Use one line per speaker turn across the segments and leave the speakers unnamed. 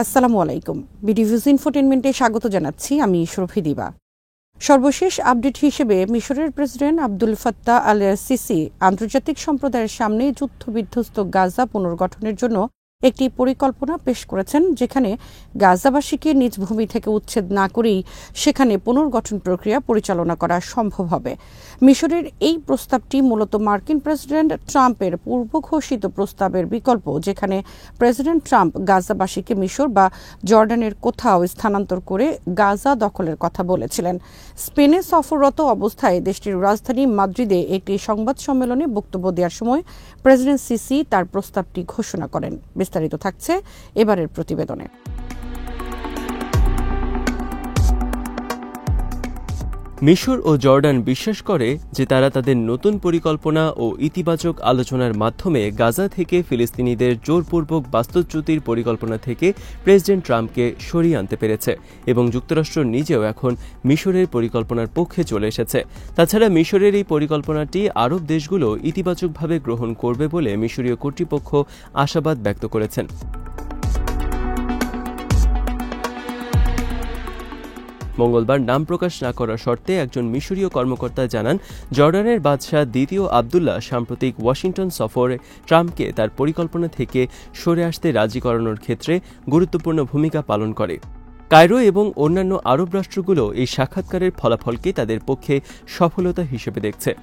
আসসালামু আলাইকুম। বিডিভিউজ ইনফোটেনমেন্টে স্বাগত জানাচ্ছি, আমি শরফি দিবা। সর্বশেষ আপডেট হিসেবে মিশরের president Abdul Fattah al CC আন্তর্জাতিক সম্প্রদায়ের সামনে যুদ্ধবিধ্বস্ত গাজা পুনর্গঠনের জন্য একটি পরিকল্পনা পেশ করেছেন, যেখানে গাজাবাসীকে নিজ ভূমি থেকে উচ্ছেদ না করেই সেখানে পুনর্গঠন প্রক্রিয়া পরিচালনা করা সম্ভব হবে। মিশরের এই প্রস্তাবটি মূলত মার্কিন প্রেসিডেন্ট ট্রাম্পের পূর্ব ঘোষিত প্রস্তাবের বিকল্প, যেখানে প্রেসিডেন্ট ট্রাম্প গাজাবাসীকে মিশর বা জর্ডানের কোথাও স্থানান্তর করে গাজা দখলের কথা বলেছিলেন। স্পেনে সফররত অবস্থায় দেশটির রাজধানী মাদ্রিদে একটি সংবাদ সম্মেলনে বক্তব্য দেওয়ার সময় প্রেসিডেন্ট সিসি তার প্রস্তাবটি ঘোষণা করেন। বিস্তারিত থাকছে এবারের প্রতিবেদনে।
মিশর ও জর্ডান বিশ্বাস করে যে তারা তাদের নতুন পরিকল্পনা ও ইতিবাচক আলোচনার মাধ্যমে গাজা থেকে ফিলিস্তিনিদের জোরপূর্বক বাস্তুচ্যুতির পরিকল্পনা থেকে প্রেসিডেন্ট ট্রাম্পকে সরিয়ে আনতে পেরেছে এবং যুক্তরাষ্ট্র নিজেও এখন মিশরের পরিকল্পনার পক্ষে চলে এসেছে। তাছাড়া মিশরের এই পরিকল্পনাটি আরব দেশগুলো ইতিবাচকভাবে গ্রহণ করবে বলে মিশরীয় কর্তৃপক্ষ আশাবাদ ব্যক্ত করেছেন। মঙ্গলবার নাম প্রকাশ না করার শর্তে একজন মিশরীয় কর্মকর্তা জানান, জর্ডানের বাদশাহ দ্বিতীয় আবদুল্লাহ সাম্প্রতিক ওয়াশিংটন সফরে ট্রাম্পকে তার পরিকল্পনা থেকে সরে আসতে রাজি করানোর ক্ষেত্রে গুরুত্বপূর্ণ ভূমিকা পালন করে। কায়রো এবং অন্যান্য আরব রাষ্ট্রগুলো এই সাক্ষাৎকারের ফলাফলকে তাদের পক্ষে সফলতা হিসেবে দেখছে।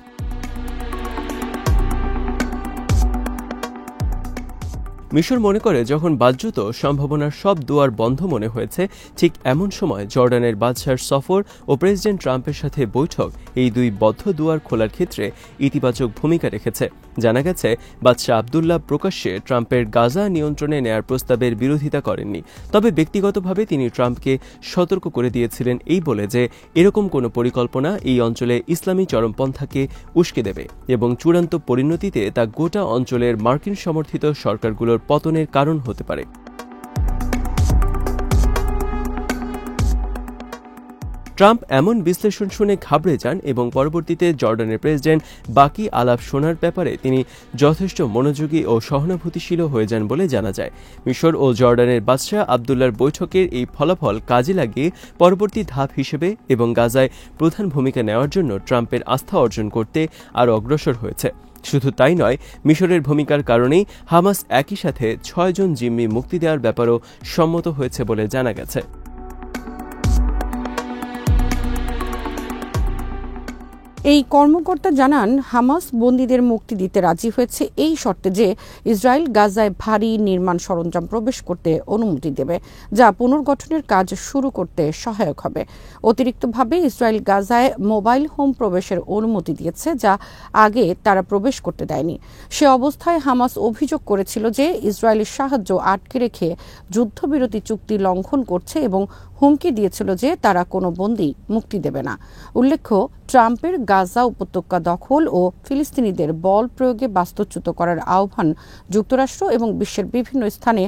মিশর মনে করে, যখন বাহ্যত সম্ভাবনার সব দুয়ার বন্ধ মনে হয়েছে, ঠিক এমন সময় জর্ডানের বাদশার সফর ও প্রেসিডেন্ট ট্রাম্পের সাথে বৈঠক এই দুই বদ্ধ দুয়ার খোলার ক্ষেত্রে ইতিবাচক ভূমিকা রেখেছে। জানা গেছে, বাদশাহ আবদুল্লাহ প্রকাশ্যে ট্রাম্পের গাজা নিয়ন্ত্রণে নেয়ার প্রস্তাবের বিরোধিতা করেননি, তবে ব্যক্তিগতভাবে তিনি ট্রাম্পকে সতর্ক করে দিয়েছিলেন এই বলে যে এরকম কোনো পরিকল্পনা এই অঞ্চলে ইসলামী চরমপন্থাকে উস্কে দেবে এবং চূড়ান্ত পরিণতিতে তা গোটা অঞ্চলের মার্কিন সমর্থিত সরকারগুলোর পতনের কারণ হতে পারে। ট্রাম্প এমন বিশ্লেষণ শুনে ঘাবড়ে যান এবং পরবর্তীতে জর্ডানের প্রেসিডেন্ট বাকি আলাপ শোনার ব্যাপারে তিনি যথেষ্ট মনোযোগী ও সহানুভূতিশীল হয়ে যান বলে জানা যায়। মিশর ও জর্ডানের বাদশাহ আবদুল্লাহর বৈঠকের এই ফলাফল কাজে লাগিয়ে পরবর্তী ধাপ হিসেবে এবং গাজায় প্রধান ভূমিকা নেওয়ার জন্য ট্রাম্পের আস্থা অর্জন করতে আরও অগ্রসর হয়েছে। শুধু তাই নয়, মিশরের ভূমিকার কারণেই হামাস একই সাথে ৬ জন জিম্মি মুক্তি দেওয়ার ব্যাপারও সম্মত হয়েছে বলে জানা গেছে।
এই কর্মকর্তা জানান, হামাস বন্দীদের মুক্তি দিতে রাজি হয়েছে এই শর্তে যে ইসরায়েল গাজায় ভারী নির্মাণ সরঞ্জাম প্রবেশ করতে অনুমতি দেবে, যা পুনর্গঠনের কাজ শুরু করতে সহায়ক হবে। অতিরিক্তভাবে ইসরায়েল গাজায় মোবাইল হোম প্রবেশের অনুমতি দিয়েছে, যা আগে তারা প্রবেশ করতে দেয়নি। সে অবস্থায় হামাস অভিযোগ করেছিল যে ইসরায়েলের সাহায্য আটকে রেখে যুদ্ধবিরতি চুক্তি লঙ্ঘন করছে এবং হুমকি দিয়েছিল যে তারা কোনো বন্দী মুক্তি দেবে না। উল্লেখ্য, ট্রাম্পের গাজা উপত্যকা দখল ও ফিলিস্তিনিদের বল প্রয়োগে বাস্তুচ্যুত করার আহ্বান যুক্তরাষ্ট্র এবং বিশ্বের বিভিন্ন স্থানে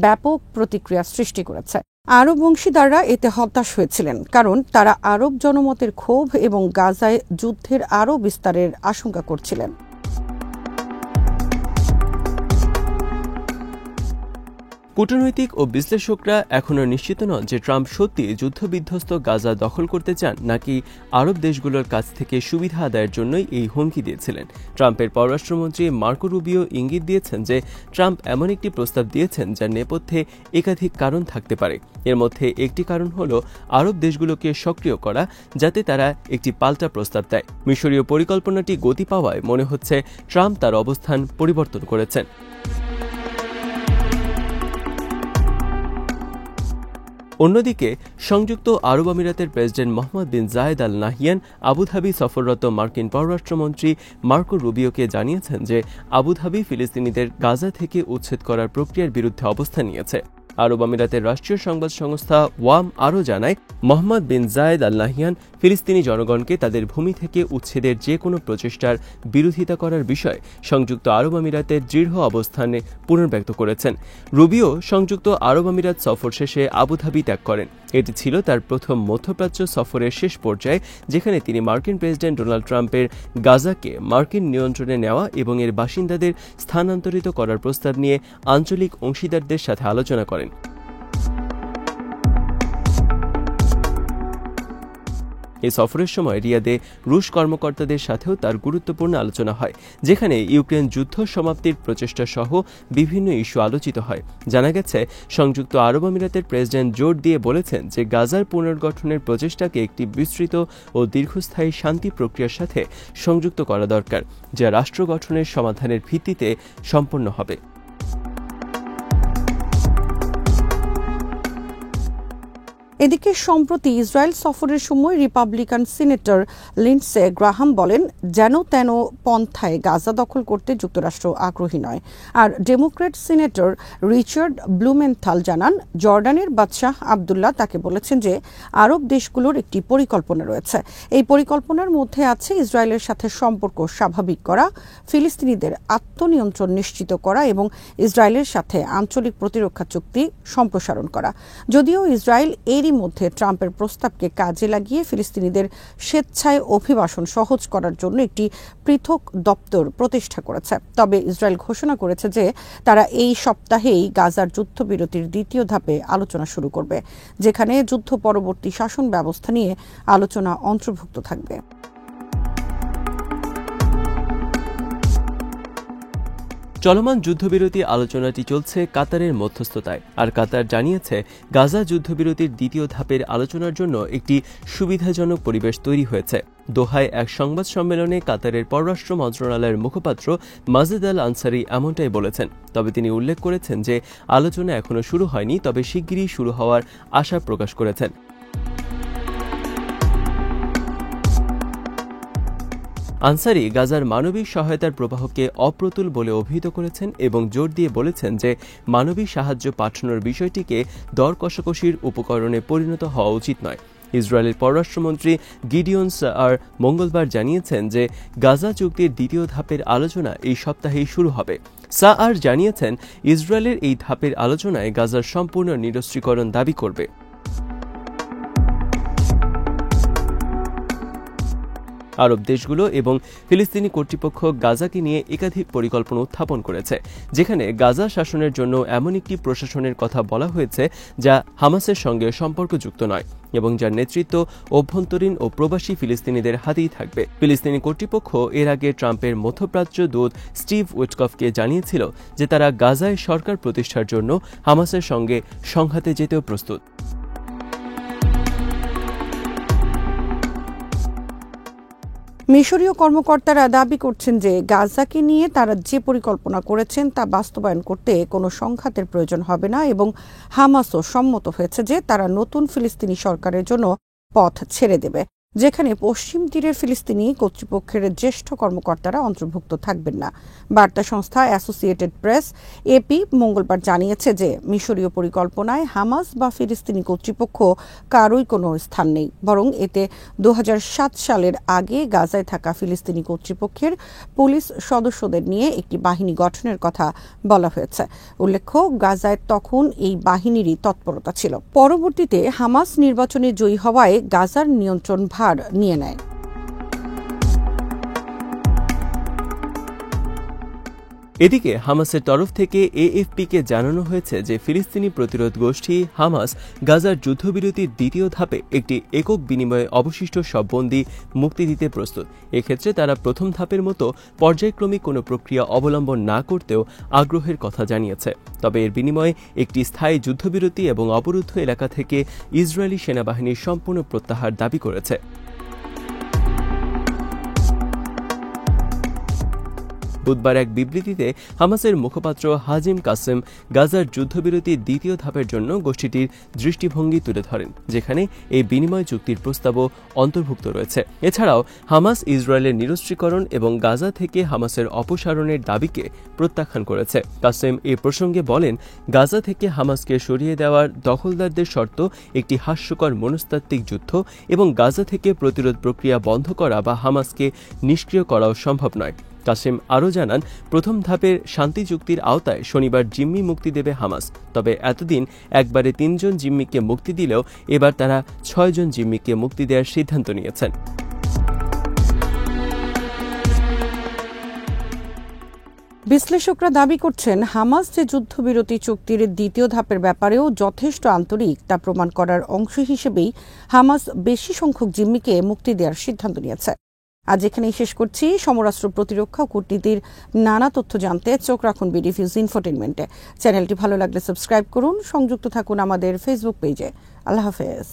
ব্যাপক প্রতিক্রিয়া সৃষ্টি করেছে। আরব অংশীদাররা এতে হতাশ হয়েছিলেন, কারণ তারা আরব জনমতের ক্ষোভ এবং গাজায় যুদ্ধের আরও বিস্তারের আশঙ্কা করছিলেন।
কূটনৈতিক ও বিশ্লেষকরা এখনও নিশ্চিত নন যে ট্রাম্প সত্যি যুদ্ধবিধ্বস্ত গাজা দখল করতে চান নাকি আরব দেশগুলোর কাছ থেকে সুবিধা আদায়ের জন্যই এই হুমকি দিয়েছিলেন। ট্রাম্পের পররাষ্ট্রমন্ত্রী মার্কো রুবিও ইঙ্গিত দিয়েছেন যে ট্রাম্প এমন একটি প্রস্তাব দিয়েছেন যার নেপথ্যে একাধিক কারণ থাকতে পারে। এর মধ্যে একটি কারণ হল আরব দেশগুলোকে সক্রিয় করা, যাতে তারা একটি পাল্টা প্রস্তাব দেয়। মিশরীয় পরিকল্পনাটি গতি পাওয়ায় মনে হচ্ছে ট্রাম্প তার অবস্থান পরিবর্তন করেছেন। অন্যদিকে সংযুক্ত আরব আমিরাতের প্রেসিডেন্ট মোহাম্মদ বিন জায়েদ আল নাহিয়ান আবুধাবি সফররত মার্কিন পররাষ্ট্রমন্ত্রী মার্কো রুবিওকে জানিয়েছেন যে আবুধাবি ফিলিস্তিনিদের গাজা থেকে উচ্ছেদ করার প্রক্রিয়ার বিরুদ্ধে অবস্থান নিয়েছে। আরব আমিরাতের রাষ্ট্রীয় সংবাদ সংস্থা ওয়াম আরও জানায়, মোহাম্মদ বিন জায়েদ আল নাহিয়ান ফিলিস্তিনি জনগণকে তাদের ভূমি থেকে উচ্ছেদের যে কোনো প্রচেষ্টার বিরোধিতা করার বিষয়ে সংযুক্ত আরব আমিরাতের দৃঢ় অবস্থানে পুনর্ব্যক্ত করেছেন। রুবিও সংযুক্ত আরব আমিরাত সফর শেষে আবুধাবি ত্যাগ করেন। এটি ছিল তার প্রথম মধ্যপ্রাচ্য সফরের শেষ পর্যায়ে, যেখানে তিনি মার্কিন প্রেসিডেন্ট ডোনাল্ড ট্রাম্পের গাজাকে মার্কিন নিয়ন্ত্রণে নেওয়া এবং এর বাসিন্দাদের স্থানান্তরিত করার প্রস্তাব নিয়ে আঞ্চলিক অংশীদারদের সাথে আলোচনা করেন। এই সফরের সময় রিয়াদে রুশ কর্মকর্তাদের সাথেও তার গুরুত্বপূর্ণ আলোচনা হয়, যেখানে ইউক্রেন যুদ্ধ সমাপ্তির প্রচেষ্টা সহ বিভিন্ন ইস্যু আলোচিত হয়। জানা গেছে, সংযুক্ত আরব আমিরাতের প্রেসিডেন্ট জোর দিয়ে বলেছেন যে গাজার পুনর্গঠনের প্রচেষ্টাকে একটি বিস্তৃত ও দীর্ঘস্থায়ী শান্তি প্রক্রিয়ার সাথে সংযুক্ত করা দরকার, যা রাষ্ট্র গঠনের সমাধানের ভিত্তিতে সম্পন্ন হবে।
এদিকে সম্প্রতি ইসরায়েল সফরের সময় রিপাবলিকান সিনেটর লিন্ডসে গ্রাহাম বলেন, যেন তেন পন্থায় গাজা দখল করতে যুক্তরাষ্ট্র আগ্রহী নয়। আর ডেমোক্র্যাট সিনেটর রিচার্ড ব্লুমেনথাল জানান, জর্ডানের বাদশাহ আবদুল্লাহ তাকে বলেছেন যে আরব দেশগুলোর একটি পরিকল্পনা রয়েছে। এই পরিকল্পনার মধ্যে আছে ইসরায়েলের সাথে সম্পর্ক স্বাভাবিক করা, ফিলিস্তিনিদের আত্মনিয়ন্ত্রণ নিশ্চিত করা এবং ইসরায়েলের সাথে আঞ্চলিক প্রতিরক্ষা চুক্তি সম্প্রসারণ করা। যদিও ইসরায়েল এরই মধ্যে ট্রাম্পের প্রস্তাবকে কাজে লাগিয়ে ফিলিস্তিনিদের স্বেচ্ছায় অভিবাসন সহজ করার জন্য একটি পৃথক দপ্তর প্রতিষ্ঠা করেছে। তবে ইসরায়েল ঘোষণা করেছে যে তারা এই সপ্তাহেই গাজার যুদ্ধবিরতির দ্বিতীয় ধাপে আলোচনা শুরু করবে, যেখানে যুদ্ধ পরবর্তী শাসন ব্যবস্থা নিয়ে আলোচনা অন্তর্ভুক্ত থাকবে।
চলমান যুদ্ধবিরতি আলোচনাটি চলছে কাতারের মধ্যস্থতায়। আর কাতার জানিয়েছে, গাজা যুদ্ধবিরতির দ্বিতীয় ধাপের আলোচনার জন্য একটি সুবিধাজনক পরিবেশ তৈরি হয়েছে। দোহায় এক সংবাদ সম্মেলনে কাতারের পররাষ্ট্র মন্ত্রণালয়ের মুখপাত্র মাজেদ আল আনসারি এমনটাই বলেছেন। তবে তিনি উল্লেখ করেছেন যে আলোচনা এখনো শুরু হয়নি, তবে শিগগিরই শুরু হওয়ার আশা প্রকাশ করেছেন। আনসারি গাজার মানবিক সহায়তার প্রবাহকে অপ্রতুল বলে অভিহিত করেছেন এবং জোর দিয়ে বলেছেন যে মানবিক সাহায্য পাঠানোর বিষয়টিকে দর কষাকষির উপকরণে পরিণত হওয়া উচিত নয়। ইসরায়েলের পররাষ্ট্রমন্ত্রী গিডিয়ন সাআর মঙ্গলবার জানিয়েছেন যে গাজা চুক্তির দ্বিতীয় ধাপের আলোচনা এই সপ্তাহেই শুরু হবে। সাআর জানিয়েছেন, ইসরায়েলের এই ধাপের আলোচনায় গাজার সম্পূর্ণ নিরস্ত্রীকরণ দাবি করবে। আরব দেশগুলো এবং ফিলিস্তিনি কর্তৃপক্ষ গাজাকে নিয়ে একাধিক পরিকল্পনা উত্থাপন করেছে, যেখানে গাজা শাসনের জন্য এমন একটি প্রশাসনের কথা বলা হয়েছে যা হামাসের সঙ্গে সম্পর্কযুক্ত নয় এবং যার নেতৃত্ব অভ্যন্তরীণ ও প্রবাসী ফিলিস্তিনিদের হাতেই থাকবে। ফিলিস্তিনি কর্তৃপক্ষ এর আগে ট্রাম্পের মধ্যপ্রাচ্য দূত স্টিভ উইটকফকে জানিয়েছিল যে তারা গাজায় সরকার প্রতিষ্ঠার জন্য হামাসের সঙ্গে সংঘাতে যেতেও প্রস্তুত।
মিশরীয় কর্মকর্তারা দাবি করছেন যে গাজাকে নিয়ে তারা যে পরিকল্পনা করেছেন তা বাস্তবায়ন করতে কোনো সংঘাতের প্রয়োজন হবে না এবং হামাসও সম্মত হয়েছে যে তারা নতুন ফিলিস্তিনি সরকারের জন্য পথ ছেড়ে দেবে, যেখানে পশ্চিম তীরের ফিলিস্তিনি কর্তৃপক্ষের জ্যেষ্ঠ কর্মকর্তারা অন্তর্ভুক্ত থাকবেন না। বার্তা সংস্থা অ্যাসোসিয়েটেড প্রেস এপি মঙ্গলবার জানিয়েছে যে মিশরীয় পরিকল্পনায় হামাস বা ফিলিস্তিনি কর্তৃপক্ষ কারোই কোনো স্থান নেই, বরং এতে 2007 সালের আগে গাজায় থাকা ফিলিস্তিনি কর্তৃপক্ষের পুলিশ সদস্যদের নিয়ে একটি বাহিনী গঠনের কথা বলা হয়েছে। উল্লেখ্য, গাজায় তখন এই বাহিনীরই তৎপরতা ছিল। পরবর্তীতে হামাস নির্বাচনে জয়ী হওয়ায় গাজার নিয়ন্ত্রণ নিয়ে নেয়।
এদিকে হামাসের তরফ থেকে এএফপিকে জানানো হয়েছে যে ফিলিস্তিনি প্রতিরোধ গোষ্ঠী হামাস গাজার যুদ্ধবিরতির দ্বিতীয় ধাপে একটি একক বিনিময়ে অবশিষ্ট সব বন্দী মুক্তি দিতে প্রস্তুত। এক্ষেত্রে তারা প্রথম ধাপের মতো পর্যায়ক্রমিক কোনো প্রক্রিয়া অবলম্বন না করতেও আগ্রহের কথা জানিয়েছে। তবে এর বিনিময়ে একটি স্থায়ী যুদ্ধবিরতি এবং অবরুদ্ধ এলাকা থেকে ইসরায়েলি সেনাবাহিনীর সম্পূর্ণ প্রত্যাহার দাবি করেছে। বুধবার এক বিবৃতিতে হামাসের মুখপাত্র হাজিম কাসেম গাজার যুদ্ধবিরতির দ্বিতীয় ধাপের জন্য গোষ্ঠীটির দৃষ্টিভঙ্গি তুলে ধরেন, যেখানে এই বিনিময় চুক্তির প্রস্তাবও অন্তর্ভুক্ত রয়েছে। এছাড়াও হামাস ইসরায়েলের নিরস্ত্রীকরণ এবং গাজা থেকে হামাসের অপসারণের দাবিকে প্রত্যাখ্যান করেছে। কাসেম এ প্রসঙ্গে বলেন, গাজা থেকে হামাসকে সরিয়ে দেওয়ার দখলদারদের শর্ত একটি হাস্যকর মনস্তাত্ত্বিক যুদ্ধ এবং গাজা থেকে প্রতিরোধ প্রক্রিয়া বন্ধ করা বা হামাসকে নিষ্ক্রিয় করাও সম্ভব নয়। কাসেম আরও জানান, প্রথম ধাপের শান্তি চুক্তির আওতায় শনিবার জিম্মি মুক্তি দেবে হামাস। তবে এতদিন একবারে 3 জন জিম্মিকে মুক্তি দিলেও এবার তারা 6 জন জিম্মিকে মুক্তি দেওয়ার সিদ্ধান্ত নিয়েছেন।
বিশ্লেষকরা দাবি করছেন, হামাস যে যুদ্ধবিরতি চুক্তির দ্বিতীয় ধাপের ব্যাপারেও যথেষ্ট আন্তরিক তা প্রমাণ করার অংশ হিসেবেই হামাস বেশি সংখ্যক জিম্মিকে মুক্তি দেওয়ার সিদ্ধান্ত নিয়েছে। আজ এখানেই শেষ করছি। সমরাস্ত্র, প্রতিরক্ষা ও কূটনীতির নানা তথ্য জানতে চোখ রাখুন বিডিনিউজ ইনফোটেইনমেন্টে। চ্যানেলটি ভালো লাগলে সাবস্ক্রাইব করুন, সংযুক্ত থাকুন আমাদের ফেসবুক পেজে। আল্লাহ হাফেজ।